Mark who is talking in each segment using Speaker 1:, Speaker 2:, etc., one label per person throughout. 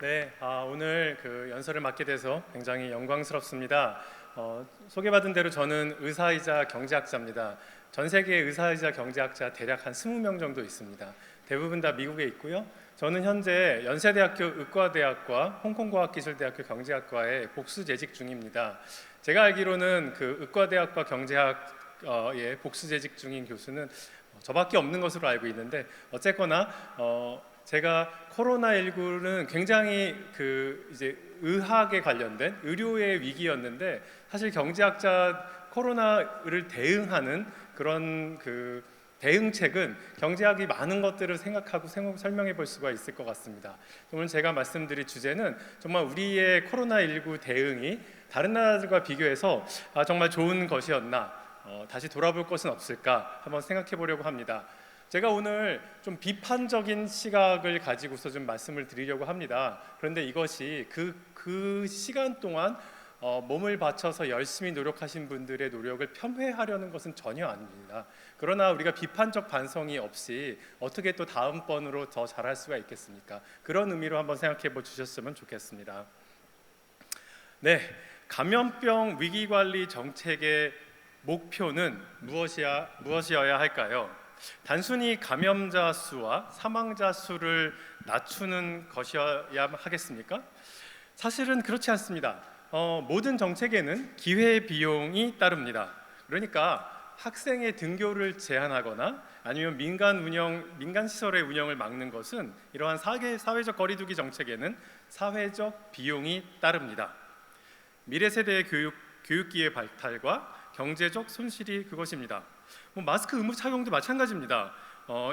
Speaker 1: 네, 오늘 연설을 맡게 돼서 굉장히 영광스럽습니다. 소개받은 대로 저는 의사이자 경제학자입니다. 전 세계 의사이자 경제학자 대략 한 20명 정도 있습니다. 대부분 다 미국에 있고요. 저는 현재 연세대학교 의과대학과 홍콩과학기술대학교 경제학과에 복수 재직 중입니다. 제가 알기로는 그 의과대학과 경제학에 복수 재직 중인 교수는 저밖에 없는 것으로 알고 있는데, 어쨌거나 제가 코로나19는 굉장히 이제 의학에 관련된 의료의 위기였는데, 사실 경제학자 코로나를 대응하는 그런 대응책은 경제학이 많은 것들을 생각하고 설명해 볼 수가 있을 것 같습니다. 오늘 제가 말씀드릴 주제는 정말 우리의 코로나19 대응이 다른 나라들과 비교해서 정말 좋은 것이었나, 다시 돌아볼 것은 없을까 한번 생각해 보려고 합니다. 제가 오늘 좀 비판적인 시각을 가지고서 좀 말씀을 드리려고 합니다. 그런데 이것이 그 시간 동안 몸을 바쳐서 열심히 노력하신 분들의 노력을 폄훼하려는 것은 전혀 아닙니다. 그러나 우리가 비판적 반성이 없이 어떻게 또 다음번으로 더 잘할 수가 있겠습니까? 그런 의미로 한번 생각해 보셨으면 좋겠습니다. 네, 감염병 위기관리 정책의 목표는 무엇이어야 할까요? 단순히 감염자 수와 사망자 수를 낮추는 것이어야 하겠습니까? 사실은 그렇지 않습니다. 모든 정책에는 기회 비용이 따릅니다. 그러니까 학생의 등교를 제한하거나 아니면 민간 시설의 운영을 막는 것은 이러한 사회적 거리두기 정책에는 사회적 비용이 따릅니다. 미래 세대의 교육기회 발달과 경제적 손실이 그것입니다. 마스크 의무 착용도 마찬가지입니다.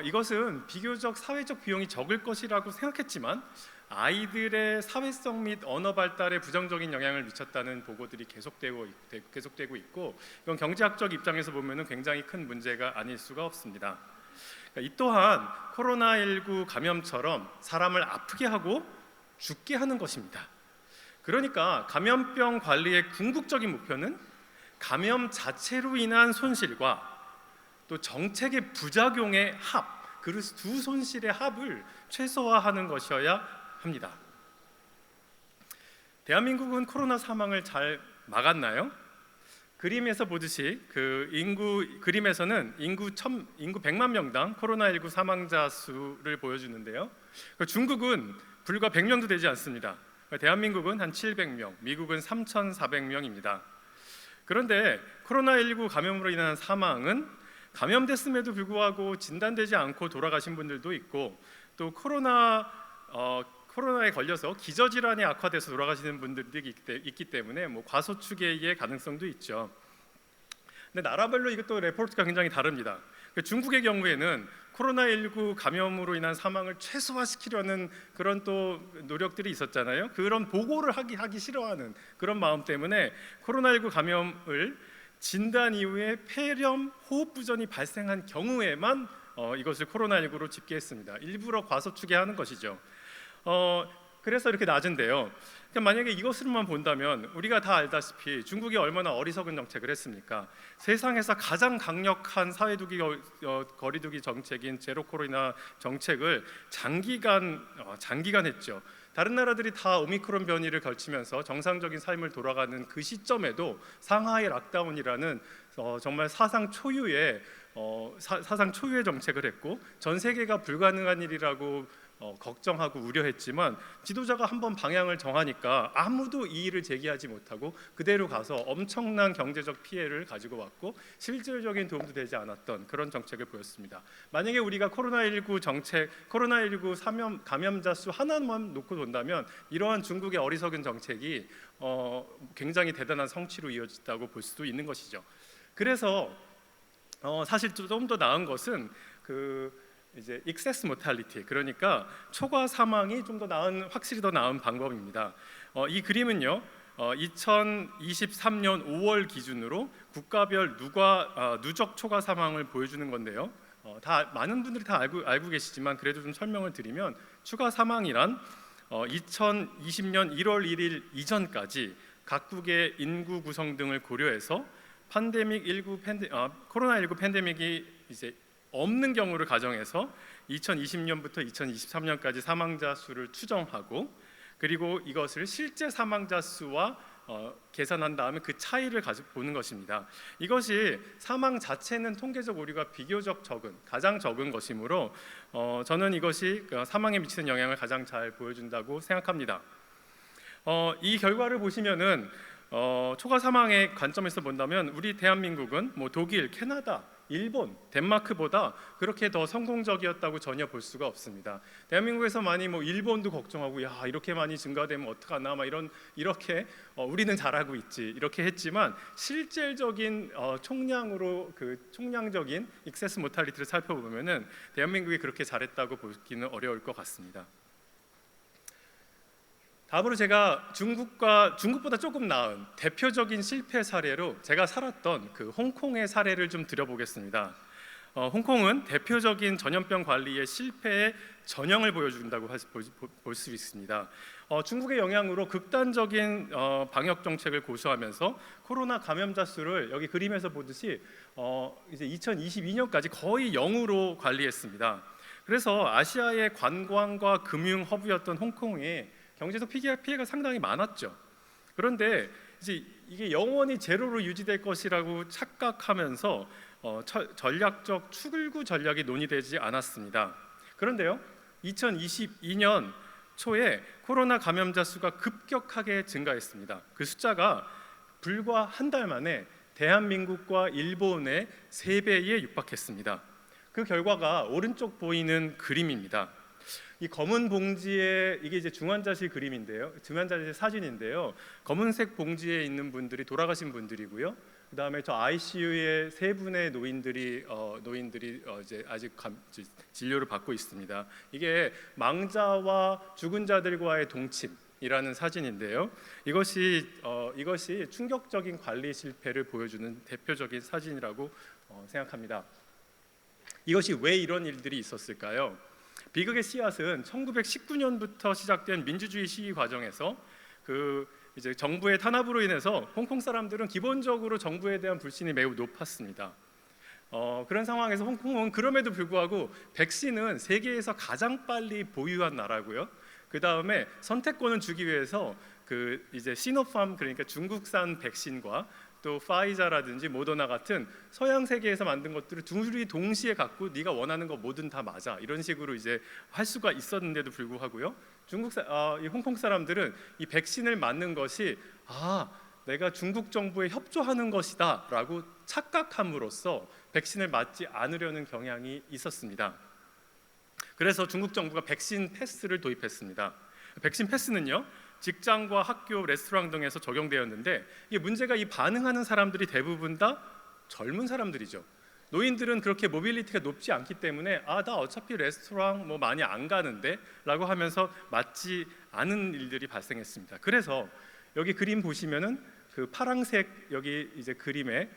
Speaker 1: 이것은 비교적 사회적 비용이 적을 것이라고 생각했지만 아이들의 사회성 및 언어 발달에 부정적인 영향을 미쳤다는 보고들이 계속되고 있고, 이건 경제학적 입장에서 보면 굉장히 큰 문제가 아닐 수가 없습니다. 이 또한 코로나19 감염처럼 사람을 아프게 하고 죽게 하는 것입니다. 그러니까 감염병 관리의 궁극적인 목표는 감염 자체로 인한 손실과 또 정책의 부작용의 그 두 손실의 합을 최소화하는 것이어야 합니다. 대한민국은 코로나 사망을 잘 막았나요? 그림에서 보듯이 그림에서는 인구 100만 명당 코로나19 사망자 수를 보여주는데요. 중국은 불과 100명도 되지 않습니다. 대한민국은 한 700명, 미국은 3,400명입니다. 그런데 코로나19 감염으로 인한 사망은 감염됐음에도 불구하고 진단되지 않고 돌아가신 분들도 있고, 또 코로나에 걸려서 기저질환이 악화돼서 돌아가시는 분들이 있기 때문에 과소축의 가능성도 있죠. 근데 나라별로 이것도 레포트가 굉장히 다릅니다. 중국의 경우에는 코로나19 감염으로 인한 사망을 최소화시키려는 그런 또 노력들이 있었잖아요. 그런 보고를 하기 싫어하는 그런 마음 때문에 코로나19 감염을 진단 이후에 폐렴, 호흡부전이 발생한 경우에만 이것을 코로나19로 집계했습니다. 일부러 과소축하는 것이죠. 그래서 이렇게 낮은데요. 그러니까 만약에 이것으로만 본다면 우리가 다 알다시피 중국이 얼마나 어리석은 정책을 했습니까? 세상에서 가장 강력한 거리두기 정책인 제로 코로나 정책을 장기간 했죠. 다른 나라들이 다 오미크론 변이를 걸치면서 정상적인 삶을 돌아가는 그 시점에도 상하이 락다운이라는 정말 사상 초유의 정책을 했고, 전 세계가 불가능한 일이라고 걱정하고 우려했지만 지도자가 한번 방향을 정하니까 아무도 이의를 제기하지 못하고 그대로 가서 엄청난 경제적 피해를 가지고 왔고 실질적인 도움도 되지 않았던 그런 정책을 보였습니다. 만약에 우리가 코로나19 감염자 수 하나만 놓고 본다면 이러한 중국의 어리석은 정책이 굉장히 대단한 성취로 이어졌다고 볼 수도 있는 것이죠. 그래서 사실 좀 더 나은 것은 이제 excess mortality, 그러니까 초과 사망이 좀 더 확실히 더 나은 방법입니다. 이 그림은요, 2023년 5월 기준으로 국가별 누적 초과 사망을 보여주는 건데요. 많은 분들이 다 알고 계시지만 그래도 좀 설명을 드리면, 추가 사망이란 2020년 1월 1일 이전까지 각국의 인구 구성 등을 고려해서 코로나19 팬데믹이 이제 없는 경우를 가정해서 2020년부터 2023년까지 사망자 수를 추정하고, 그리고 이것을 실제 사망자 수와 계산한 다음에 그 차이를 가지고 보는 것입니다. 이것이 사망 자체는 통계적 오류가 비교적 적은, 가장 적은 것이므로 저는 이것이 사망에 미치는 영향을 가장 잘 보여준다고 생각합니다. 이 결과를 보시면은 초과 사망의 관점에서 본다면 우리 대한민국은 뭐 독일, 캐나다, 일본, 덴마크보다 그렇게 더 성공적이었다고 전혀 볼 수가 없습니다. 대한민국에서 많이 뭐 일본도 걱정하고 야 이렇게 많이 증가되면 어떡하나 막 이렇게 우리는 잘하고 있지 이렇게 했지만 실질적인 총량으로 총량적인 익세스 모탈리티를 살펴보면은 대한민국이 그렇게 잘했다고 보기는 어려울 것 같습니다. 다음으로 제가 중국보다 조금 나은 대표적인 실패 사례로 제가 살았던 그 홍콩의 사례를 좀 들어보겠습니다. 홍콩은 대표적인 전염병 관리의 실패의 전형을 보여준다고 볼 수 있습니다. 중국의 영향으로 극단적인 방역 정책을 고수하면서 코로나 감염자 수를 여기 그림에서 보듯이 이제 2022년까지 거의 0으로 관리했습니다. 그래서 아시아의 관광과 금융 허브였던 홍콩이 경제적 피해가 상당히 많았죠. 그런데 이제 이게 영원히 제로로 유지될 것이라고 착각하면서 전략적 출구 전략이 논의되지 않았습니다. 그런데요, 2022년 초에 코로나 감염자 수가 급격하게 증가했습니다. 그 숫자가 불과 한 달 만에 대한민국과 일본의 3배에 육박했습니다. 그 결과가 오른쪽 보이는 그림입니다. 이 검은 봉지에 이게 이제 중환자실 그림인데요, 중환자실 사진인데요. 검은색 봉지에 있는 분들이 돌아가신 분들이고요. 그다음에 저 ICU에 3분의 노인들이 이제 아직 진료를 받고 있습니다. 이게 망자와 죽은 자들과의 동침이라는 사진인데요. 이것이 충격적인 관리 실패를 보여주는 대표적인 사진이라고 생각합니다. 이것이 왜 이런 일들이 있었을까요? 비극의 씨앗은 1919년부터 시작된 민주주의 시기 과정에서 이제 정부의 탄압으로 인해서 홍콩 사람들은 기본적으로 정부에 대한 불신이 매우 높았습니다. 그런 상황에서 홍콩은 그럼에도 불구하고 백신은 세계에서 가장 빨리 보유한 나라고요. 그 다음에 선택권을 주기 위해서 이제 시노팜, 그러니까 중국산 백신과 또 파이자라든지 모더나 같은 서양 세계에서 만든 것들을 둘이 동시에 갖고 네가 원하는 거 뭐든 다 맞아 이런 식으로 이제 할 수가 있었는데도 불구하고요. 이 홍콩 사람들은 이 백신을 맞는 것이 내가 중국 정부에 협조하는 것이다라고 착각함으로써 백신을 맞지 않으려는 경향이 있었습니다. 그래서 중국 정부가 백신 패스를 도입했습니다. 백신 패스는요, 직장과 학교, 레스토랑 등에서 적용되었는데 이게 문제가 이 반응하는 사람들이 대부분 다 젊은 사람들이죠. 노인들은 그렇게 모빌리티가 높지 않기 때문에 나 어차피 레스토랑 뭐 많이 안 가는데 라고 하면서 맞지 않은 일들이 발생했습니다. 그래서 여기 그림 보시면은 그 파랑색 여기 이제 그림에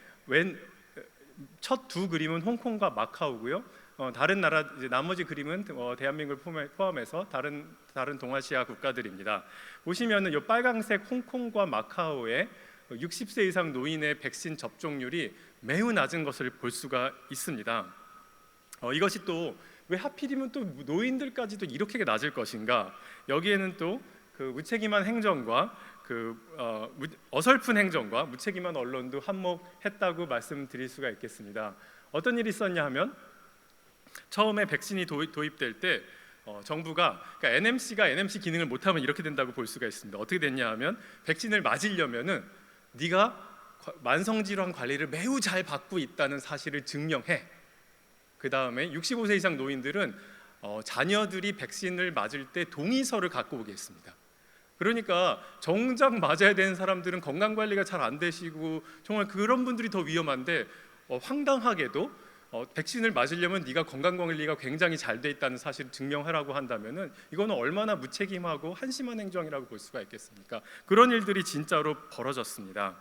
Speaker 1: 첫 두 그림은 홍콩과 마카오고요. 다른 나라 이제 나머지 그림은 대한민국을 포함해서 다른 동아시아 국가들입니다. 보시면은 이 빨강색 홍콩과 마카오의 60세 이상 노인의 백신 접종률이 매우 낮은 것을 볼 수가 있습니다. 이것이 또 왜 하필이면 또 노인들까지도 이렇게 낮을 것인가? 여기에는 또 그 무책임한 행정과 어설픈 행정과 무책임한 언론도 한몫했다고 말씀드릴 수가 있겠습니다. 어떤 일이 있었냐 하면 처음에 백신이 도입될 때 정부가 그러니까 NMC가 NMC 기능을 못하면 이렇게 된다고 볼 수가 있습니다. 어떻게 됐냐 하면 백신을 맞으려면은 네가 만성질환 관리를 매우 잘 받고 있다는 사실을 증명해. 그 다음에 65세 이상 노인들은 자녀들이 백신을 맞을 때 동의서를 갖고 오게 했습니다. 그러니까 정작 맞아야 되는 사람들은 건강 관리가 잘 안 되시고 정말 그런 분들이 더 위험한데 황당하게도 백신을 맞으려면 네가 건강 관리가 굉장히 잘 돼 있다는 사실을 증명하라고 한다면은 이거는 얼마나 무책임하고 한심한 행정이라고 볼 수가 있겠습니까? 그런 일들이 진짜로 벌어졌습니다.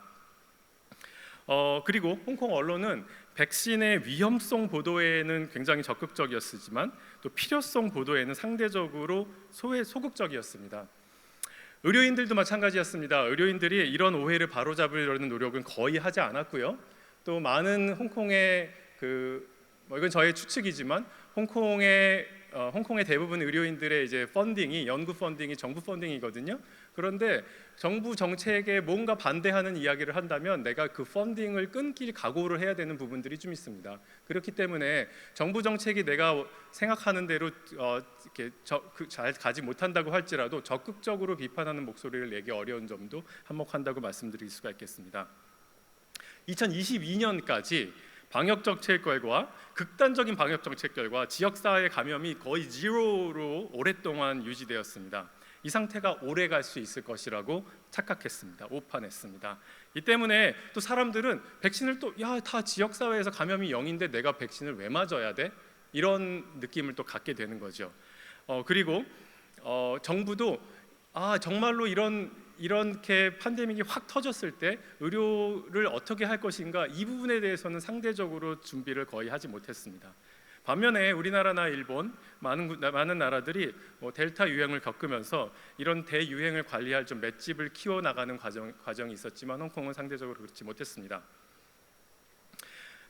Speaker 1: 그리고 홍콩 언론은 백신의 위험성 보도에는 굉장히 적극적이었지만 또 필요성 보도에는 상대적으로 소극적이었습니다. 의료인들도 마찬가지였습니다. 의료인들이 이런 오해를 바로잡으려는 노력은 거의 하지 않았고요. 또 많은 홍콩의 이건 저의 추측이지만 홍콩의 홍콩의 대부분 의료인들의 이제 펀딩이 연구 펀딩이 정부 펀딩이거든요. 그런데 정부 정책에 뭔가 반대하는 이야기를 한다면 내가 그 펀딩을 끊길 각오를 해야 되는 부분들이 좀 있습니다. 그렇기 때문에 정부 정책이 내가 생각하는 대로 이렇게 잘 가지 못한다고 할지라도 적극적으로 비판하는 목소리를 내기 어려운 점도 한몫한다고 말씀드릴 수가 있겠습니다. 2022년까지 방역 정책 결과 극단적인 방역 정책 결과 지역사회 감염이 거의 제로로 오랫동안 유지되었습니다. 이 상태가 오래 갈 수 있을 것이라고 착각했습니다. 오판했습니다. 이 때문에 또 사람들은 백신을 다 지역사회에서 감염이 0인데 내가 백신을 왜 맞아야 돼? 이런 느낌을 또 갖게 되는 거죠. 그리고 정부도 정말로 이렇게 팬데믹이 확 터졌을 때 의료를 어떻게 할 것인가, 이 부분에 대해서는 상대적으로 준비를 거의 하지 못했습니다. 반면에 우리나라나 일본 많은 나라들이 델타 유행을 겪으면서 이런 대유행을 관리할 좀 맷집을 키워나가는 과정이 있었지만 홍콩은 상대적으로 그렇지 못했습니다.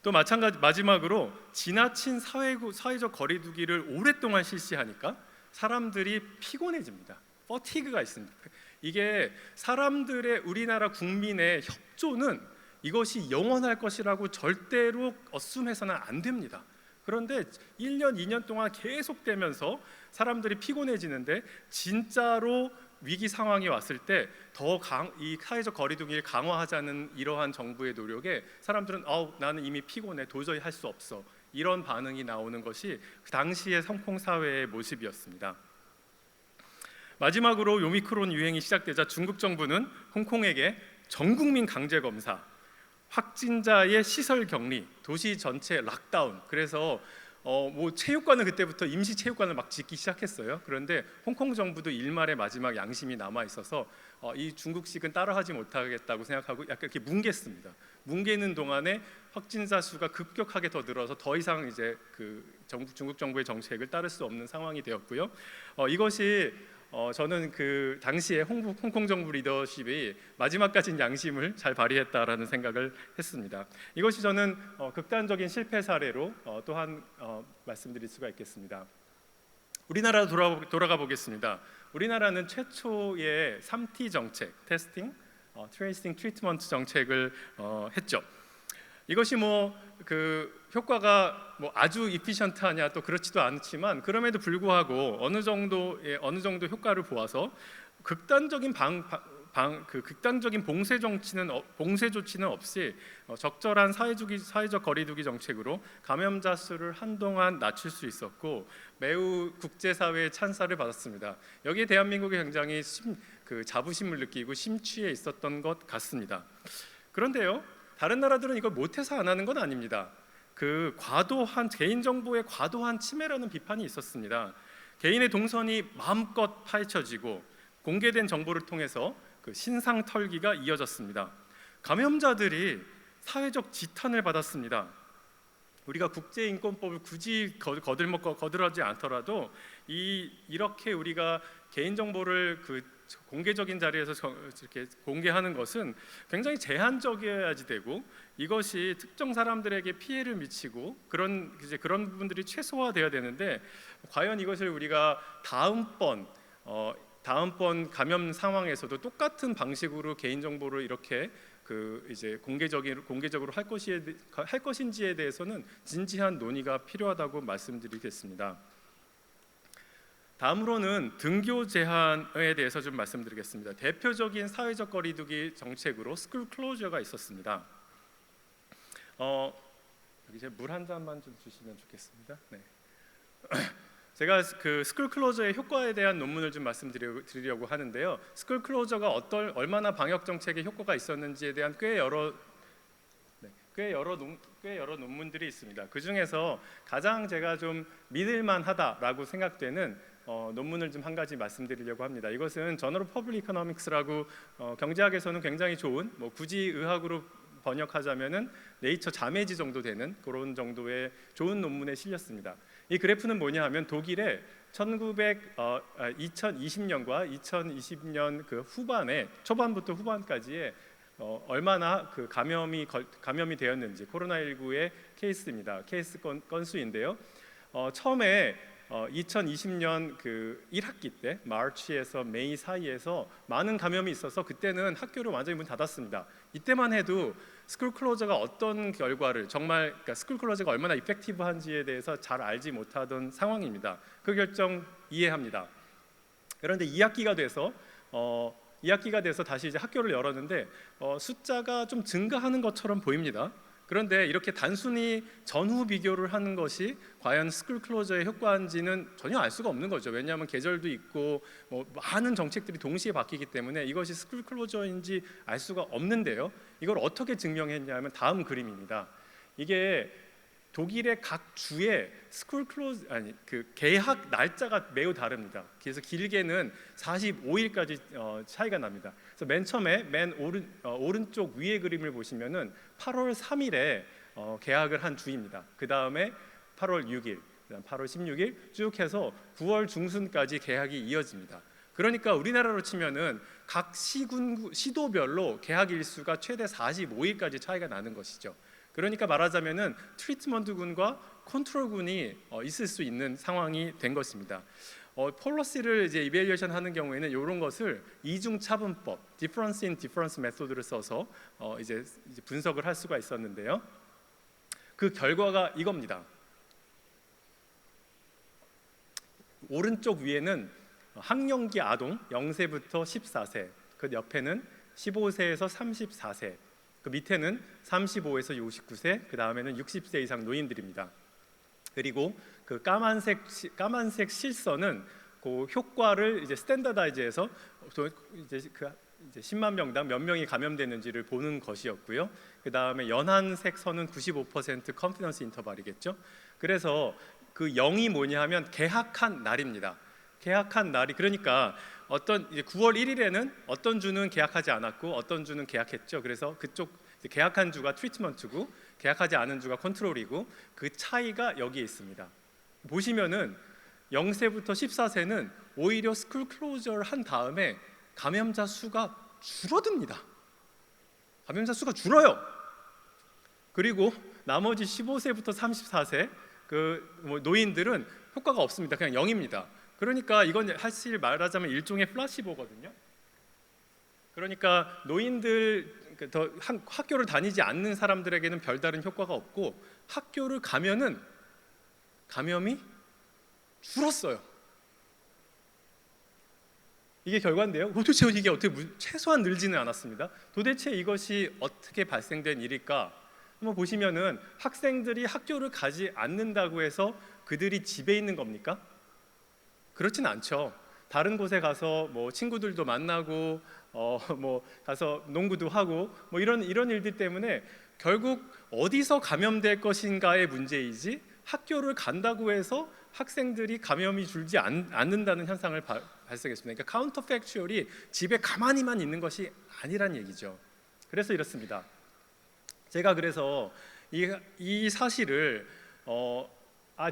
Speaker 1: 또 마지막으로 지나친 사회적 거리두기를 오랫동안 실시하니까 사람들이 피곤해집니다. 퍼티그가 있습니다. 이게 사람들의, 우리나라 국민의 협조는 이것이 영원할 것이라고 절대로 어쌔해서는 안 됩니다. 그런데 1년, 2년 동안 계속되면서 사람들이 피곤해지는데 진짜로 위기 상황이 왔을 때 이 사회적 거리두기를 강화하자는 이러한 정부의 노력에 사람들은 나는 이미 피곤해, 도저히 할 수 없어, 이런 반응이 나오는 것이 그 당시의 홍콩 사회의 모습이었습니다. 마지막으로 오미크론 유행이 시작되자 중국 정부는 홍콩에게 전국민 강제 검사, 확진자의 시설 격리, 도시 전체 락다운, 그래서 체육관은 그때부터 임시 체육관을 막 짓기 시작했어요. 그런데 홍콩 정부도 일말의 마지막 양심이 남아 있어서 이 중국식은 따라하지 못하겠다고 생각하고 약간 이렇게 뭉갰습니다. 뭉개는 동안에 확진자 수가 급격하게 더 늘어서 더 이상 이제 중국 정부의 정책을 따를 수 없는 상황이 되었고요. 이것이 저는 그 당시에 홍콩 정부 리더십이 마지막까지 양심을 잘 발휘했다라는 생각을 했습니다. 이것이 저는 극단적인 실패 사례로 또한 말씀드릴 수가 있겠습니다. 우리나라로 돌아가 보겠습니다. 우리나라는 최초의 3T 정책, 테스팅, 트레이싱, 트리트먼트 정책을 했죠. 이것이 효과가 아주 이피션트하냐, 또 그렇지도 않지만 그럼에도 불구하고 어느 정도 효과를 보아서 극단적인 봉쇄 조치는 없이 적절한 사회적 거리두기 정책으로 감염자 수를 한동안 낮출 수 있었고 매우 국제사회의 찬사를 받았습니다. 여기에 대한민국이 굉장히 자부심을 느끼고 심취해 있었던 것 같습니다. 그런데요, 다른 나라들은 이걸 못해서 안 하는 건 아닙니다. 개인정보의 과도한 침해라는 비판이 있었습니다. 개인의 동선이 마음껏 파헤쳐지고 공개된 정보를 통해서 신상 털기가 이어졌습니다. 감염자들이 사회적 지탄을 받았습니다. 우리가 국제인권법을 굳이 거들하지 않더라도 이렇게 우리가 개인정보를 공개적인 자리에서 이렇게 공개하는 것은 굉장히 제한적이어야지 되고 이것이 특정 사람들에게 피해를 미치고 그런 부분들이 최소화되어야 되는데 과연 이것을 우리가 다음번 감염 상황에서도 똑같은 방식으로 개인정보를 이렇게 공개적으로 할 것인지에 대해서는 진지한 논의가 필요하다고 말씀드리겠습니다. 다음으로는 등교 제한에 대해서 좀 말씀드리겠습니다. 대표적인 사회적 거리두기 정책으로 스쿨 클로저가 있었습니다. 여기 물 한 잔만 좀 주시면 좋겠습니다. 네. 제가 스쿨 클로저의 효과에 대한 논문을 좀 말씀드리려고 하는데요. 스쿨 클로저가 얼마나 방역 정책에 효과가 있었는지에 대한 꽤 여러 논문들이 있습니다. 그 중에서 가장 제가 좀 믿을만하다라고 생각되는 논문을 좀 한 가지 말씀드리려고 합니다. 이것은 저널 오브 퍼블릭 이코노믹스라고 경제학에서는 굉장히 좋은, 굳이 의학으로 번역하자면은 네이처 자매지 정도 되는 그런 정도의 좋은 논문에 실렸습니다. 이 그래프는 뭐냐 하면 독일의 2020년과 2020년 초반부터 후반까지의 얼마나 감염이 되었는지 코로나19의 케이스입니다. 케이스 건수인데요. 처음에 2020년 그 1학기 때 마르치에서 메이 사이에서 많은 감염이 있어서 그때는 학교를 완전히 문 닫았습니다. 이때만 해도 스쿨 클로저가 어떤 결과를 정말 그러니까 스쿨 클로저가 얼마나 이펙티브한지에 대해서 잘 알지 못하던 상황입니다. 그 결정 이해합니다. 그런데 2학기가 돼서 다시 이제 학교를 열었는데 숫자가 좀 증가하는 것처럼 보입니다. 그런데 이렇게 단순히 전후 비교를 하는 것이 과연 스쿨 클로저의 효과인지는 전혀 알 수가 없는 거죠. 왜냐하면 계절도 있고 많은 정책들이 동시에 바뀌기 때문에 이것이 스쿨 클로저인지 알 수가 없는데요. 이걸 어떻게 증명했냐면 다음 그림입니다. 이게 독일의 각 주의 스쿨 클로즈 그 개학 날짜가 매우 다릅니다. 그래서 길게는 45일까지 차이가 납니다. 그래서 맨 처음에 오른쪽 위의 그림을 보시면은 8월 3일에 개학을 한 주입니다. 그 다음에 8월 6일, 그다음 8월 16일 쭉 해서 9월 중순까지 개학이 이어집니다. 그러니까 우리나라로 치면은 각 시도별로 개학 일수가 최대 45일까지 차이가 나는 것이죠. 그러니까 말하자면은 트리트먼트군과 컨트롤군이 있을 수 있는 상황이 된 것입니다. 폴러시를 이제 이벨리에이션 하는 경우에는 이런 것을 이중 차분법, difference in difference 메소드를 써서 이제 분석을 할 수가 있었는데요. 그 결과가 이겁니다. 오른쪽 위에는 학령기 아동 0세부터 14세, 그 옆에는 15세에서 34세, 그 밑에는 35에서 69세, 그 다음에는 60세 이상 노인들입니다. 그리고 그 까만색 실선은 그 효과를 이제 스탠다다이즈해서 이제 10만 명당 몇 명이 감염됐는지를 보는 것이었고요. 그 다음에 연한색 선은 95% 컨피던스 인터벌이겠죠. 그래서 그 0이 뭐냐하면 개학한 날입니다. 개학한 날이 그러니까 이제 9월 1일에는 어떤 주는 개학하지 않았고 어떤 주는 개학했죠. 그래서 그쪽 개학한 주가 트리트먼트고 개학하지 않은 주가 컨트롤이고 그 차이가 여기에 있습니다. 보시면은 0세부터 14세는 오히려 스쿨 클로저를 한 다음에 감염자 수가 줄어듭니다. 감염자 수가 줄어요. 그리고 나머지 15세부터 34세 그 노인들은 효과가 없습니다. 그냥 0입니다. 그러니까 이건 사실 말하자면 일종의 플라시보거든요. 그러니까 노인들 학교를 다니지 않는 사람들에게는 별다른 효과가 없고 학교를 가면은 감염이 줄었어요. 이게 결과인데요. 도대체 이게 어떻게 최소한 늘지는 않았습니다. 도대체 이것이 어떻게 발생된 일일까? 한번 보시면은 학생들이 학교를 가지 않는다고 해서 그들이 집에 있는 겁니까? 그렇진 않죠. 다른 곳에 가서 뭐 친구들도 만나고 뭐 가서 농구도 하고 뭐 이런 일들 때문에 결국 어디서 감염될 것인가의 문제이지 학교를 간다고 해서 학생들이 감염이 줄지 않는다는 현상을 발생했습니다. 그러니까 카운터 팩추얼이 집에 가만히만 있는 것이 아니란 얘기죠. 그래서 이렇습니다. 제가 그래서 이 사실을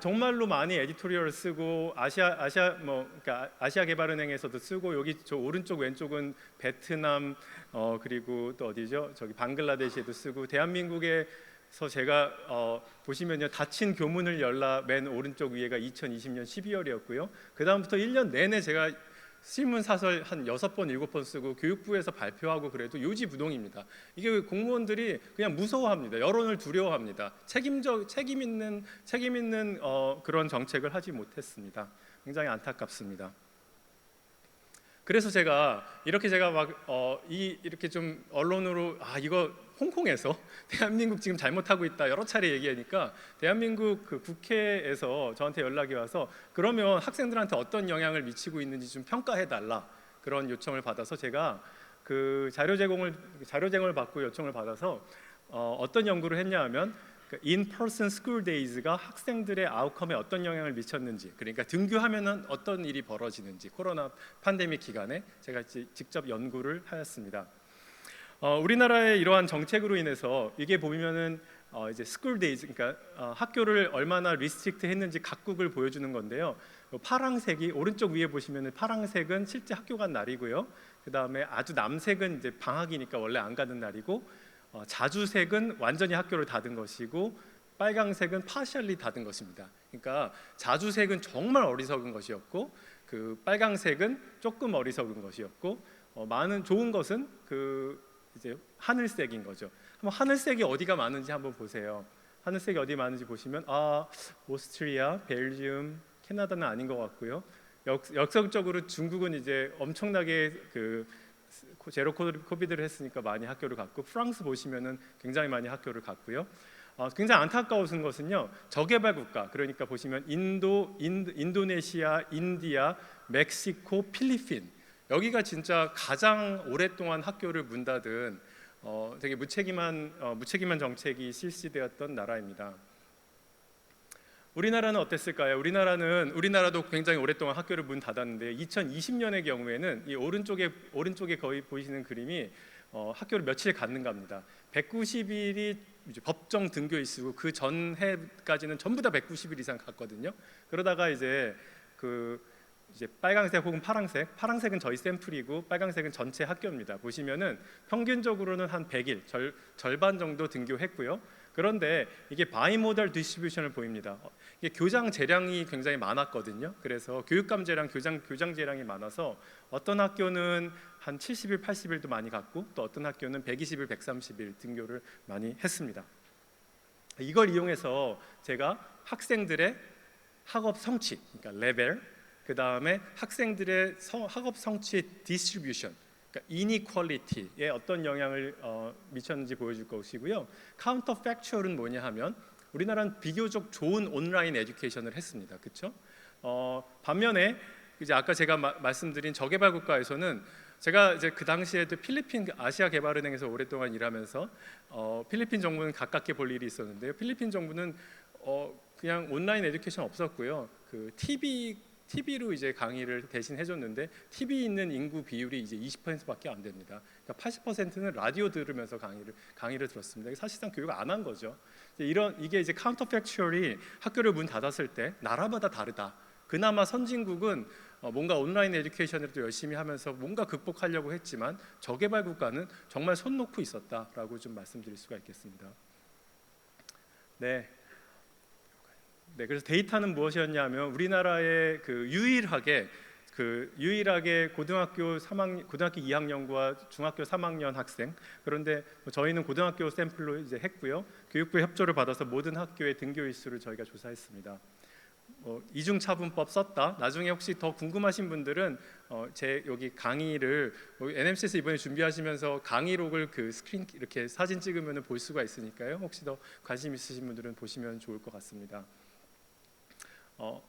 Speaker 1: 정말로 많이 에디토리얼을 쓰고 그러니까 아시아개발은행에서도 쓰고 여기 저 오른쪽 왼쪽은 베트남 그리고 또 어디죠? 저기 방글라데시에도 쓰고 대한민국에서 제가 보시면요 닫힌 교문을 열라 맨 오른쪽 위에가 2020년 12월이었고요. 그 다음부터 1년 내내 제가 실문 사설 한 6번 7번 쓰고 교육부에서 발표하고 그래도 요지부동입니다. 이게 공무원들이 그냥 무서워합니다. 여론을 두려워합니다. 책임 있는 그런 정책을 하지 못했습니다. 굉장히 안타깝습니다. 그래서 제가 이렇게 좀 언론으로 이거 홍콩에서 대한민국 지금 잘못하고 있다 여러 차례 얘기하니까 대한민국 그 국회에서 저한테 연락이 와서 그러면 학생들한테 어떤 영향을 미치고 있는지 좀 평가해 달라 그런 요청을 받아서 제가 그 자료 제공을 받고 요청을 받아서 어떤 연구를 했냐 하면 in-person school days가 학생들의 아웃컴에 어떤 영향을 미쳤는지, 그러니까 등교하면은 어떤 일이 벌어지는지 코로나 팬데믹 기간에 제가 직접 연구를 하였습니다. 우리나라의 이러한 정책으로 인해서 이게 보면은 이제 school days, 그러니까 학교를 얼마나 리스트릭트 했는지 각국을 보여주는 건데요. 파랑색이 오른쪽 위에 보시면은 파랑색은 실제 학교 간 날이고요. 그 다음에 아주 남색은 이제 방학이니까 원래 안 가는 날이고. 자주색은 완전히 학교를 닫은 것이고 빨강색은 partially 닫은 것입니다. 그러니까 자주색은 정말 어리석은 것이었고 그 빨강색은 조금 어리석은 것이었고 많은 좋은 것은 그 이제 하늘색인 거죠. 한번 하늘색이 어디가 많은지 한번 보세요. 하늘색이 어디 많은지 보시면 오스트리아, 벨기움, 캐나다는 아닌 것 같고요. 역설적으로 중국은 이제 엄청나게 그 제로 코비드를 했으니까 많이 학교를 갔고, 프랑스 보시면은 굉장히 많이 학교를 갔고요. 굉장히 안타까운 것은요, 저개발 국가, 그러니까 보시면 인도네시아, 인디아, 멕시코, 필리핀, 여기가 진짜 가장 오랫동안 학교를 문 닫은 되게 무책임한 정책이 실시되었던 나라입니다. 우리나라는 어땠을까요? 우리나라도 굉장히 오랫동안 학교를 문 닫았는데 2020년의 경우에는 이 오른쪽에 거의 보이시는 그림이 학교를 며칠 갔는가입니다. 190일이 법정 등교 일수고 그 전해까지는 전부 다 190일 이상 갔거든요. 그러다가 이제 빨강색 혹은 파랑색은 저희 샘플이고 빨강색은 전체 학교입니다. 보시면은 평균적으로는 한 100일, 절반 정도 등교했고요. 그런데 이게 바이모달 디스트리뷰션을 보입니다. 이게 교장 재량이 굉장히 많았거든요. 그래서 교육감 재량, 교장 재량이 많아서 어떤 학교는 한 70일, 80일도 많이 갔고 또 어떤 학교는 120일, 130일 등교를 많이 했습니다. 이걸 이용해서 제가 학생들의 학업 성취, 그러니까 레벨, 그 다음에 학생들의 학업 성취의 디스트리뷰션, 그러니까 이니퀄리티에 어떤 영향을 미쳤는지 보여줄 것이고요. 카운터 팩추얼은 뭐냐 하면 우리나라는 비교적 좋은 온라인 에듀케이션을 했습니다. 그렇죠? 반면에 이제 아까 제가 말씀드린 저개발 국가에서는 제가 이제 그 당시에도 필리핀 아시아개발은행에서 오랫동안 일하면서 필리핀 정부는 가깝게 볼 일이 있었는데요. 필리핀 정부는 그냥 온라인 에듀케이션 없었고요. 그 TV로 이제 강의를 대신 해줬는데 TV 있는 인구 비율이 이제 20%밖에 안 됩니다. 그러니까 80%는 라디오 들으면서 강의를 들었습니다. 사실상 교육을 안 한 거죠. 이게 이제 카운터 팩추얼이 학교를 문 닫았을 때 나라마다 다르다. 그나마 선진국은 뭔가 온라인 에듀케이션을 또 열심히 하면서 뭔가 극복하려고 했지만 저개발 국가는 정말 손 놓고 있었다라고 좀 말씀드릴 수가 있겠습니다. 네, 그래서 데이터는 무엇이었냐면 우리나라의 유일하게 고등학교 2학년과 중학교 3학년 학생, 그런데 저희는 고등학교 샘플로 이제 했고요. 교육부 협조를 받아서 모든 학교의 등교 일수를 저희가 조사했습니다. 이중차분법 썼다. 나중에 혹시 더 궁금하신 분들은 제 여기 강의를 NMC에서 이번에 준비하시면서 강의록을 스크린 이렇게 사진 찍으면 볼 수가 있으니까요. 혹시 더 관심 있으신 분들은 보시면 좋을 것 같습니다.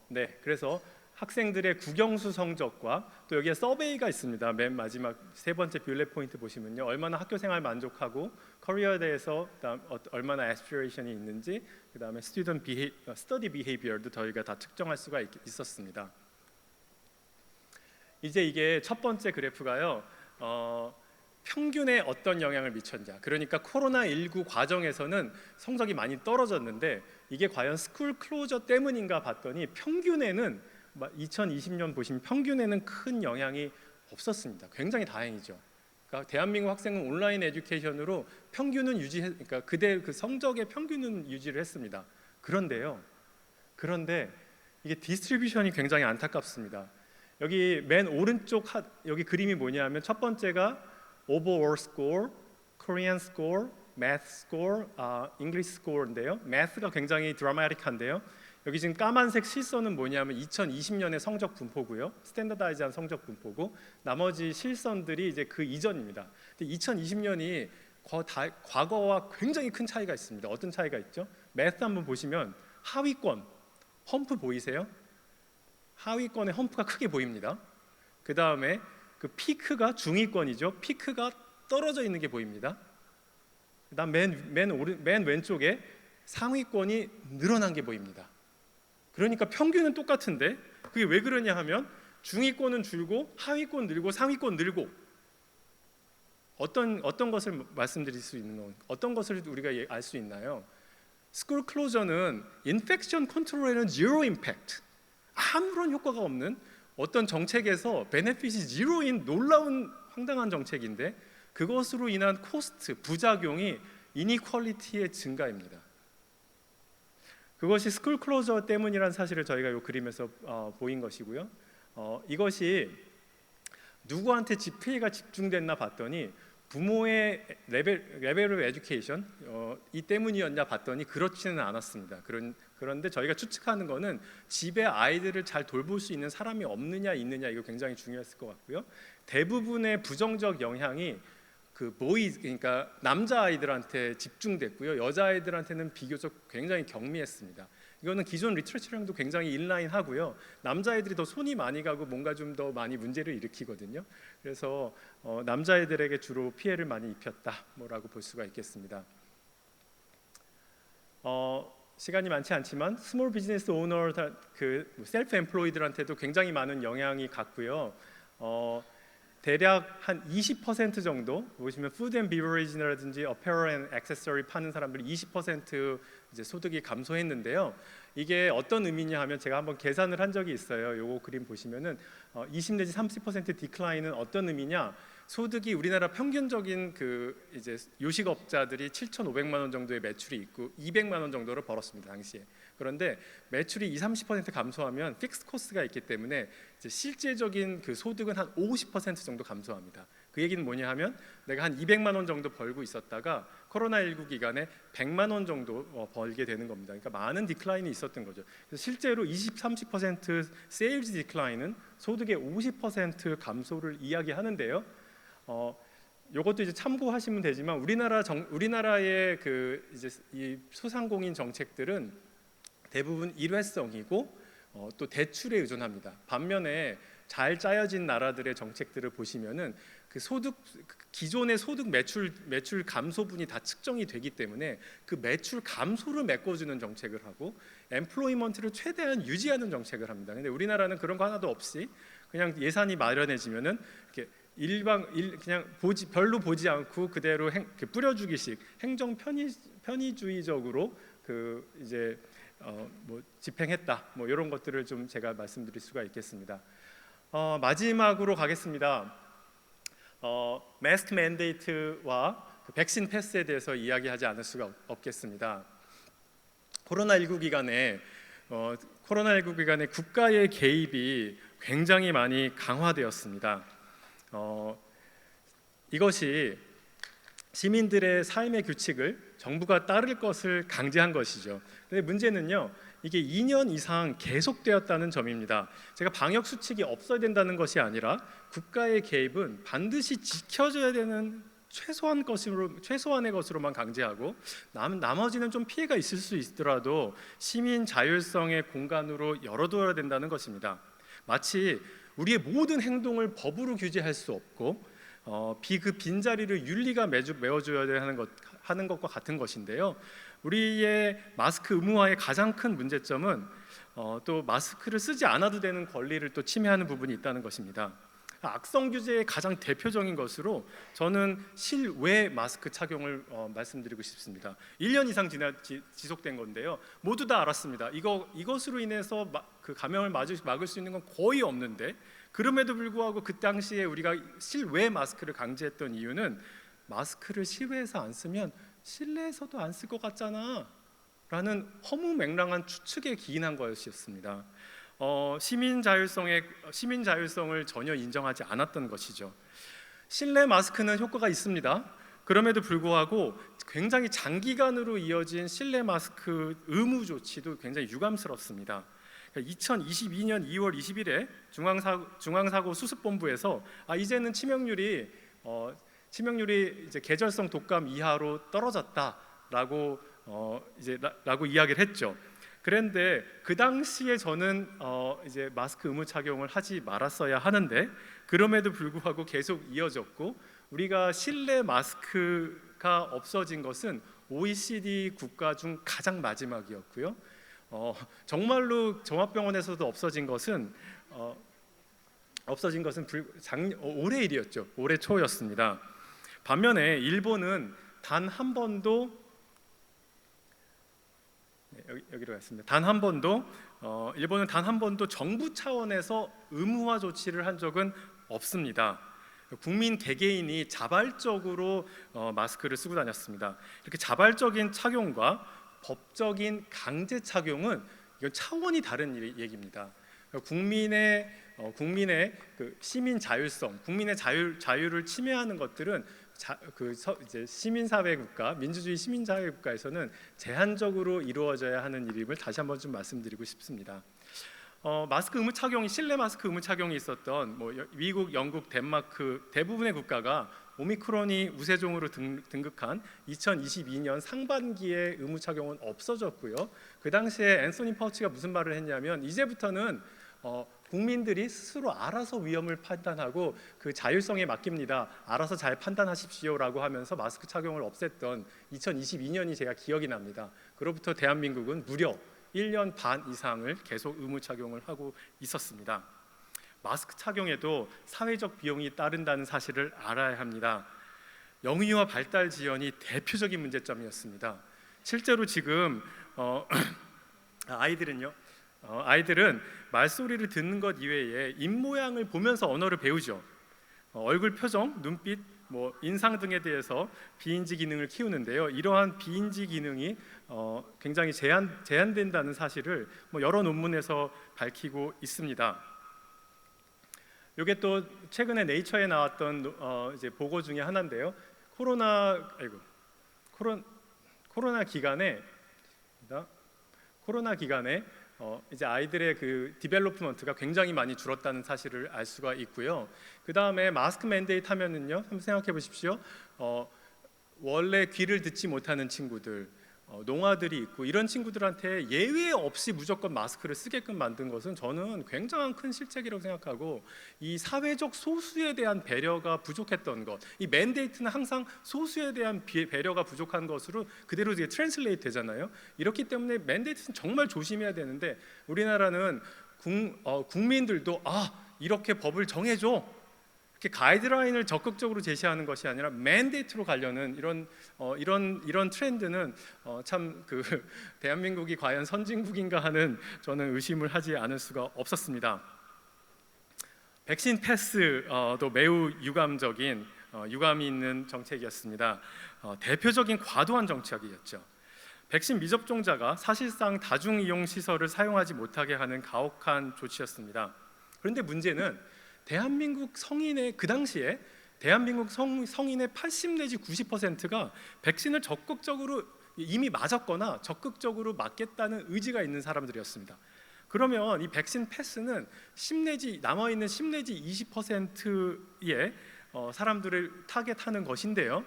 Speaker 1: 네, 그래서 학생들의 국영수 성적과 또 여기에 서베이가 있습니다. 맨 마지막 세 번째 뷰렛 포인트 보시면요, 얼마나 학교 생활 만족하고 커리어에 대해서 얼마나 애스피레이션이 있는지, 그 다음에 스터디 비헤이비어도 저희가 다 측정할 수가 있었습니다. 이제 이게 첫 번째 그래프가요, 평균에 어떤 영향을 미쳤냐. 그러니까 코로나19 과정에서는 성적이 많이 떨어졌는데 이게 과연 스쿨 클로저 때문인가 봤더니 평균에는 2020년 보시면 평균에는 큰 영향이 없었습니다. 굉장히 다행이죠. 그러니까 대한민국 학생은 온라인 에듀케이션으로 평균은 그러니까 그 성적의 평균은 유지를 했습니다. 그런데 이게 디스트리뷰션이 굉장히 안타깝습니다. 여기 맨 오른쪽 여기 그림이 뭐냐면 첫 번째가 overall score, Korean score, math score, English score인데요. math가 굉장히 드라마틱한데요. 여기 지금 까만색 실선은 뭐냐면 2020년의 성적 분포고요. 스탠더다이즈한 성적 분포고, 나머지 실선들이 이제 그 이전입니다. 근데 2020년이 과거와 굉장히 큰 차이가 있습니다. 어떤 차이가 있죠? math 한번 보시면 하위권 험프 보이세요? 하위권에 험프가 크게 보입니다. 그 다음에 그 피크가 중위권이죠. 피크가 떨어져 있는 게 보입니다. 그다음 맨 왼쪽에 상위권이 늘어난 게 보입니다. 그러니까 평균은 똑같은데 그게 왜 그러냐 하면 중위권은 줄고 하위권 늘고 상위권 늘고, 어떤 것을 말씀드릴 수 있는 건 어떤 것을 우리가 알 수 있나요? 스쿨 클로저는 인펙션 컨트롤에는 제로 임팩트, 아무런 효과가 없는 어떤 정책에서 베네핏이 제로인 놀라운 황당한 정책인데 그것으로 인한 코스트, 부작용이 이니퀄리티의 증가입니다. 그것이 스쿨 클로저 때문이라는 사실을 저희가 이 그림에서 보인 것이고요. 이것이 누구한테 피해가 집중됐나 봤더니 부모의 레벨 오브 에듀케이션 이 때문이었냐 봤더니 그렇지는 않았습니다. 그런데 저희가 추측하는 거는 집에 아이들을 잘 돌볼 수 있는 사람이 없느냐 있느냐, 이거 굉장히 중요했을 것 같고요. 대부분의 부정적 영향이 그러니까 남자 아이들한테 집중됐고요. 여자 아이들한테는 비교적 굉장히 경미했습니다. 이거는 기존 리터처랑도 굉장히 인라인하고요. 남자아이들이 더 손이 많이 가고 뭔가 좀 더 많이 문제를 일으키거든요. 그래서 남자아이들에게 주로 피해를 많이 입혔다 뭐라고 볼 수가 있겠습니다. 시간이 많지 않지만 스몰 비즈니스 오너, 셀프 엠플로이들한테도 굉장히 많은 영향이 갔고요. 대략 한 20% 정도 보시면 푸드 앤 비버리지라든지 어페럴 앤 액세서리 파는 사람들이 20% 이제 소득이 감소했는데요. 이게 어떤 의미냐 하면 제가 한번 계산을 한 적이 있어요. 요거 그림 보시면은 20 내지 30% 디클라인은 어떤 의미냐? 소득이 우리나라 평균적인 이제 요식업자들이 7,500만 원 정도의 매출이 있고 200만 원 정도를 벌었습니다 당시에. 그런데 매출이 20-30% 감소하면 픽스 코스트가 있기 때문에 이제 실제적인 소득은 한 50% 정도 감소합니다. 그 얘기는 뭐냐 하면 내가 한 200만 원 정도 벌고 있었다가 코로나19 기간에 100만 원 정도 벌게 되는 겁니다. 그러니까 많은 디클라인이 있었던 거죠. 그래서 실제로 20-30% 세일즈 디클라인은 소득의 50% 감소를 이야기하는데요. 요것도 이제 참고하시면 되지만 우리나라의 이제 이 소상공인 정책들은 대부분 일회성이고 또 대출에 의존합니다. 반면에 잘 짜여진 나라들의 정책들을 보시면은 기존의 소득 매출 감소분이 다 측정이 되기 때문에 그 매출 감소를 메꿔주는 정책을 하고 엠플로이먼트를 최대한 유지하는 정책을 합니다. 근데 우리나라는 그런 거 하나도 없이 그냥 예산이 마련해지면은 이렇게 그냥 별로 보지 않고 그대로 뿌려주기식 행정 편의주의적으로 이제 집행했다 뭐 이런 것들을 좀 제가 말씀드릴 수가 있겠습니다. 마지막으로 가겠습니다. 마스크 맨데이트와 백신 패스에 대해서 이야기하지 않을 수가 없겠습니다. 코로나19 기간에 국가의 개입이 굉장히 많이 강화되었습니다. 이것이 시민들의 삶의 규칙을 정부가 따를 것을 강제한 것이죠. 근데 문제는요, 이게 2년 이상 계속되었다는 점입니다. 제가 방역 수칙이 없어야 된다는 것이 아니라 국가의 개입은 반드시 지켜져야 되는 최소한의 것으로만 강제하고 나머지는 좀 피해가 있을 수 있더라도 시민 자율성의 공간으로 열어둬야 된다는 것입니다. 마치 우리의 모든 행동을 법으로 규제할 수 없고 빈자리를 윤리가 메워줘야 하는 것과 같은 것인데요. 우리의 마스크 의무화의 가장 큰 문제점은 또 마스크를 쓰지 않아도 되는 권리를 또 침해하는 부분이 있다는 것입니다. 악성 규제의 가장 대표적인 것으로 저는 실외 마스크 착용을 말씀드리고 싶습니다. 1년 이상 지속된 건데요. 모두 다 알았습니다. 이것으로 인해서 감염을 막을 수 있는 건 거의 없는데, 그럼에도 불구하고 그 당시에 우리가 실외 마스크를 강제했던 이유는 마스크를 실외에서 안 쓰면 실내에서도 안 쓸 것 같잖아 라는 허무맹랑한 추측에 기인한 것이었습니다. 시민 자율성을 전혀 인정하지 않았던 것이죠. 실내 마스크는 효과가 있습니다. 그럼에도 불구하고 굉장히 장기간으로 이어진 실내 마스크 의무 조치도 굉장히 유감스럽습니다. 2022년 2월 20일에 중앙사고수습본부에서 이제는 치명률이 이제 계절성 독감 이하로 떨어졌다라고 이야기를 했죠. 그런데 그 당시에 저는 이제 마스크 의무 착용을 하지 말았어야 하는데 그럼에도 불구하고 계속 이어졌고, 우리가 실내 마스크가 없어진 것은 OECD 국가 중 가장 마지막이었고요. 정말로 종합병원에서도 없어진 것은 올해 일이었죠. 올해 초였습니다. 반면에 일본은 단 한 번도 일본은 단 한 번도 정부 차원에서 의무화 조치를 한 적은 없습니다. 국민 개개인이 자발적으로 마스크를 쓰고 다녔습니다. 이렇게 자발적인 착용과 법적인 강제 착용은 이건 차원이 다른 얘기입니다. 국민의 그 시민 자율성, 국민의 자유를 침해하는 것들은 이제 시민사회 국가, 민주주의 시민사회 국가에서는 제한적으로 이루어져야 하는 일임을 다시 한번 좀 말씀드리고 싶습니다. 마스크 의무 착용이 실내 마스크 의무 착용이 있었던 미국, 영국, 덴마크 대부분의 국가가 오미크론이 우세종으로 등극한 2022년 상반기에 의무 착용은 없어졌고요. 그 당시에 앤소니 파우치가 무슨 말을 했냐면 이제부터는 국민들이 스스로 알아서 위험을 판단하고 그 자율성에 맡깁니다. 알아서 잘 판단하십시오라고 하면서 마스크 착용을 없앴던 2022년이 제가 기억이 납니다. 그로부터 대한민국은 무려 1년 반 이상을 계속 의무 착용을 하고 있었습니다. 마스크 착용에도 사회적 비용이 따른다는 사실을 알아야 합니다. 영유아 발달 지연이 대표적인 문제점이었습니다. 실제로 지금 아이들은 말소리를 듣는 것 이외에 입모양을 보면서 언어를 배우죠. 얼굴 표정, 눈빛, 인상 등에 대해서 비인지 기능을 키우는데요. 이러한 비인지 기능이 굉장히 제한된다는 사실을 여러 논문에서 밝히고 있습니다. 이게 또 최근에 네이처에 나왔던 이제 보고 중에 하나인데요. 코로나 기간에 이제 아이들의 그 디벨롭먼트가 굉장히 많이 줄었다는 사실을 알 수가 있고요. 그 다음에 마스크 맨데이트 하면은요, 한번 생각해 보십시오. 원래 귀를 듣지 못하는 친구들, 농아들이 있고 이런 친구들한테 예외 없이 무조건 마스크를 쓰게끔 만든 것은 저는 굉장한 큰 실책이라고 생각하고, 이 사회적 소수에 대한 배려가 부족했던 것, 이 맨데이트는 항상 소수에 대한 배려가 부족한 것으로 그대로 이제 트랜슬레이트 되잖아요. 이렇기 때문에 맨데이트는 정말 조심해야 되는데 우리나라는 국민들도 이렇게 법을 정해줘, 이렇게 가이드라인을 적극적으로 제시하는 것이 아니라 맨데이트로 가려는 이런 트렌드는 참 대한민국이 과연 선진국인가 하는 저는 의심을 하지 않을 수가 없었습니다. 백신 패스도 매우 유감이 있는 정책이었습니다. 대표적인 과도한 정책이었죠. 백신 미접종자가 사실상 다중이용 시설을 사용하지 못하게 하는 가혹한 조치였습니다. 그런데 문제는 대한민국 성인의 그 당시에 대한민국 성인의 80 내지 90%가 백신을 적극적으로 이미 맞았거나 적극적으로 맞겠다는 의지가 있는 사람들이었습니다. 그러면 이 백신 패스는 남아있는 10 내지 20%의 사람들을 타겟하는 것인데요.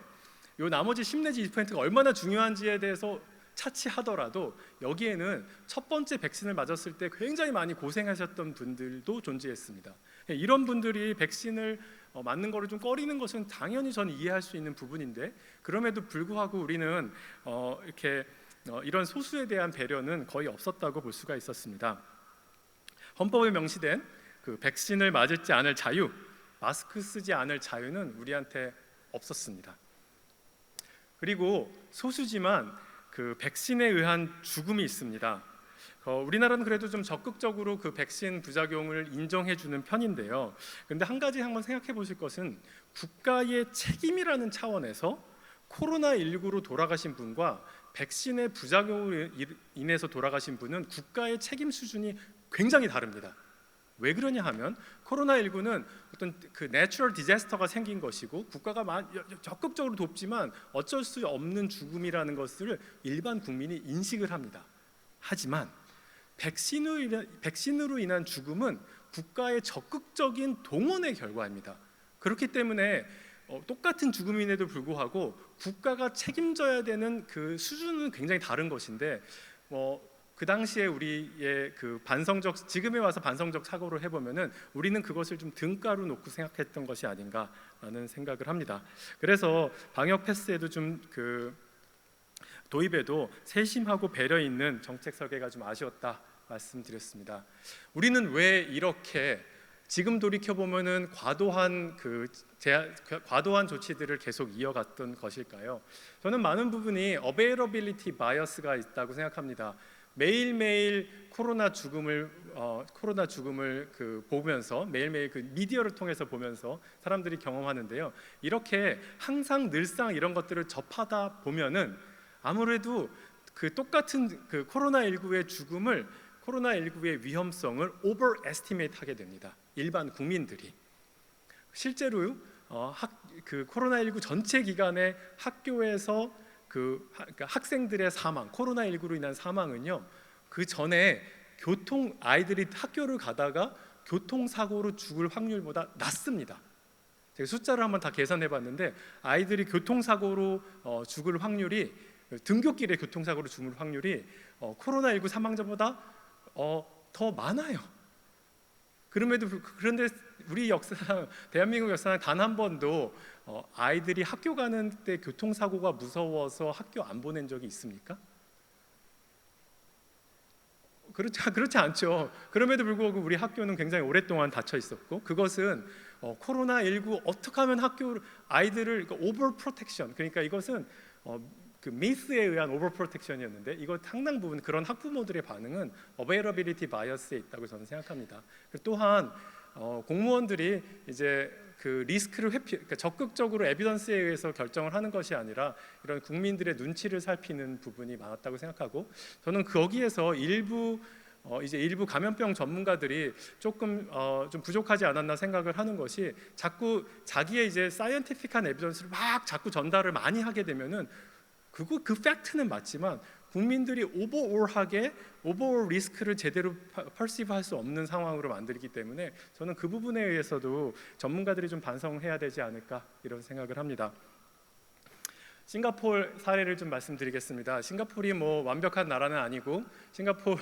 Speaker 1: 이 나머지 10 내지 20%가 얼마나 중요한지에 대해서 차치하더라도 여기에는 첫 번째 백신을 맞았을 때 굉장히 많이 고생하셨던 분들도 존재했습니다. 이런 분들이 백신을 맞는 거를 좀 꺼리는 것은 당연히 저는 이해할 수 있는 부분인데, 그럼에도 불구하고 우리는 이런 소수에 대한 배려는 거의 없었다고 볼 수가 있었습니다. 헌법에 명시된 그 백신을 맞을지 않을 자유, 마스크 쓰지 않을 자유는 우리한테 없었습니다. 그리고 소수지만 그 백신에 의한 죽음이 있습니다. 우리나라는 그래도 좀 적극적으로 그 백신 부작용을 인정해주는 편인데요. 그런데 한 가지 한번 생각해 보실 것은, 국가의 책임이라는 차원에서 코로나19로 돌아가신 분과 백신의 부작용으로 인해서 돌아가신 분은 국가의 책임 수준이 굉장히 다릅니다. 왜 그러냐 하면 코로나19는 어떤 그 내추럴 디자스터가 생긴 것이고 국가가 적극적으로 돕지만 어쩔 수 없는 죽음이라는 것을 일반 국민이 인식을 합니다. 하지만 백신으로 인한 죽음은 국가의 적극적인 동원의 결과입니다. 그렇기 때문에 똑같은 죽음임에도 불구하고 국가가 책임져야 되는 그 수준은 굉장히 다른 것인데, 그 당시에 우리의 그 지금에 와서 반성적 사고를 해보면은 우리는 그것을 좀 등가로 놓고 생각했던 것이 아닌가라는 생각을 합니다. 그래서 방역 패스에도 좀 도입에도 세심하고 배려 있는 정책 설계가 좀 아쉬웠다 말씀드렸습니다. 우리는 왜 이렇게 지금 돌이켜 보면은 과도한 조치들을 계속 이어갔던 것일까요? 저는 많은 부분이 어베이러빌리티 바이어스가 있다고 생각합니다. 매일매일 코로나 죽음을 보면서 매일매일 그 미디어를 통해서 보면서 사람들이 경험하는데요. 이렇게 항상 늘상 이런 것들을 접하다 보면은 아무래도 그 똑같은 그 코로나19의 죽음을, 코로나19의 위험성을 오버에스티메이트 하게 됩니다. 일반 국민들이. 실제로 그 코로나19 전체 기간에 학교에서 그러니까 학생들의 사망, 코로나19로 인한 사망은요, 그 전에 아이들이 학교를 가다가 교통사고로 죽을 확률보다 낮습니다. 제가 숫자를 한번 다 계산해봤는데 아이들이 교통사고로 죽을 확률이, 등굣길에 교통사고로 죽을 확률이 코로나19 사망자보다 더 많아요. 그런데 우리 역사상, 대한민국 역사상 단 한 번도 아이들이 학교 가는 때 교통사고가 무서워서 학교 안 보낸 적이 있습니까? 그렇지 않죠. 그럼에도 불구하고 우리 학교는 굉장히 오랫동안 닫혀 있었고, 그것은 코로나19 어떻게 하면 아이들을 오버 프로텍션, 그러니까 이것은 그 미스에 의한 오버 프로텍션이었는데, 이거 상당 부분 그런 학부모들의 반응은 어베이러빌리티 바이어스에 있다고 저는 생각합니다. 또한 공무원들이 이제 그 리스크를 그러니까 적극적으로 에비던스에 의해서 결정을 하는 것이 아니라 이런 국민들의 눈치를 살피는 부분이 많았다고 생각하고, 저는 거기에서 일부 감염병 전문가들이 조금 좀 부족하지 않았나 생각을 하는 것이, 자꾸 자기의 이제 사이언티픽한 에비던스를 막 자꾸 전달을 많이 하게 되면은 그 팩트는 맞지만 국민들이 오버올 리스크를 제대로 퍼시브할 수 없는 상황으로 만들기 때문에 저는 그 부분에 의해서도 전문가들이 좀 반성해야 되지 않을까, 이런 생각을 합니다. 싱가포르 사례를 좀 말씀드리겠습니다. 싱가포르이 뭐 완벽한 나라는 아니고, 싱가포르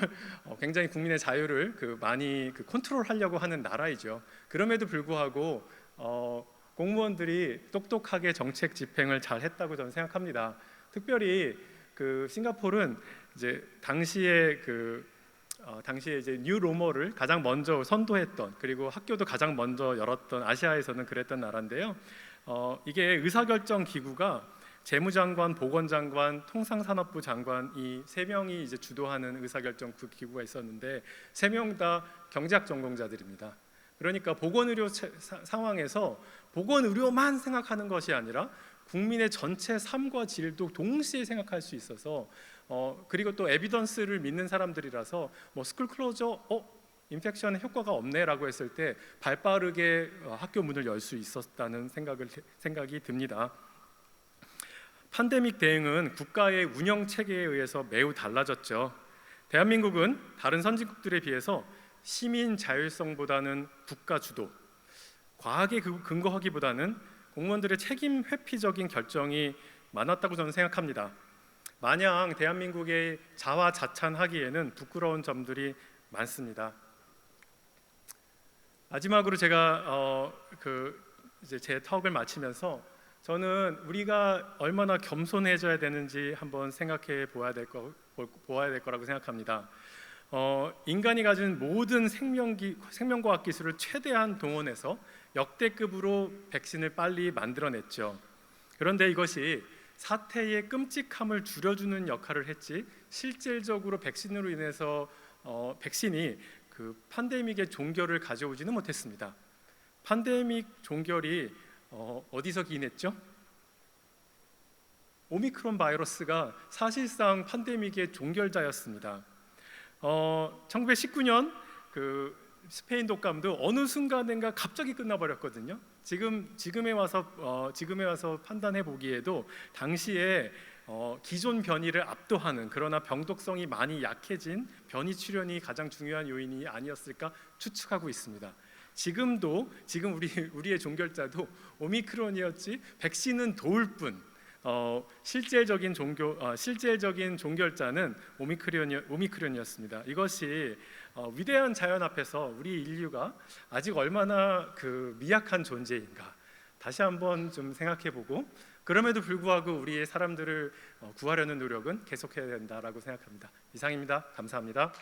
Speaker 1: 굉장히 국민의 자유를 많이 컨트롤하려고 하는 나라이죠. 그럼에도 불구하고 공무원들이 똑똑하게 정책 집행을 잘 했다고 저는 생각합니다. 특별히 싱가포르는 이제 당시에 이제 뉴 로머를 가장 먼저 선도했던, 그리고 학교도 가장 먼저 열었던, 아시아에서는 그랬던 나라인데요. 이게 의사결정 기구가 재무장관, 보건장관, 통상산업부 장관, 이 세 명이 이제 주도하는 의사결정 기구가 있었는데, 세 명 다 경제학 전공자들입니다. 그러니까 보건의료 상황에서 보건의료만 생각하는 것이 아니라 국민의 전체 삶과 질도 동시에 생각할 수 있어서, 그리고 또 에비던스를 믿는 사람들이라서 뭐 스쿨 클로저, 인펙션에 효과가 없네라고 했을 때 발빠르게 학교 문을 열 수 있었다는 생각이 듭니다. 팬데믹 대응은 국가의 운영 체계에 의해서 매우 달라졌죠. 대한민국은 다른 선진국들에 비해서 시민 자율성보다는 국가 주도, 과학에 근거하기보다는 공무원들의 책임 회피적인 결정이 많았다고 저는 생각합니다. 마냥 대한민국의 자화자찬하기에는 부끄러운 점들이 많습니다. 마지막으로 제가 이제 제 턱을 마치면서, 저는 우리가 얼마나 겸손해져야 되는지 한번 생각해 보아야 될 거라고 생각합니다. 인간이 가진 모든 생명과학 기술을 최대한 동원해서 역대급으로 백신을 빨리 만들어냈죠. 그런데 이것이 사태의 끔찍함을 줄여주는 역할을 했지, 실질적으로 백신으로 인해서 백신이 그 팬데믹의 종결을 가져오지는 못했습니다. 팬데믹 종결이 어디서 기인했죠? 오미크론 바이러스가 사실상 팬데믹의 종결자였습니다. 1919년 그 스페인 독감도 어느 순간인가 갑자기 끝나버렸거든요. 지금에 와서 판단해 보기에도 당시에 기존 변이를 압도하는, 그러나 병독성이 많이 약해진 변이 출현이 가장 중요한 요인이 아니었을까 추측하고 있습니다. 지금 우리의 종결자도 오미크론이었지, 백신은 도울 뿐 실질적인 종결자는 오미크론이었습니다. 이것이 위대한 자연 앞에서 우리 인류가 아직 얼마나 미약한 존재인가 다시 한번 좀 생각해보고, 그럼에도 불구하고 우리의 사람들을 구하려는 노력은 계속해야 된다라고 생각합니다. 이상입니다. 감사합니다.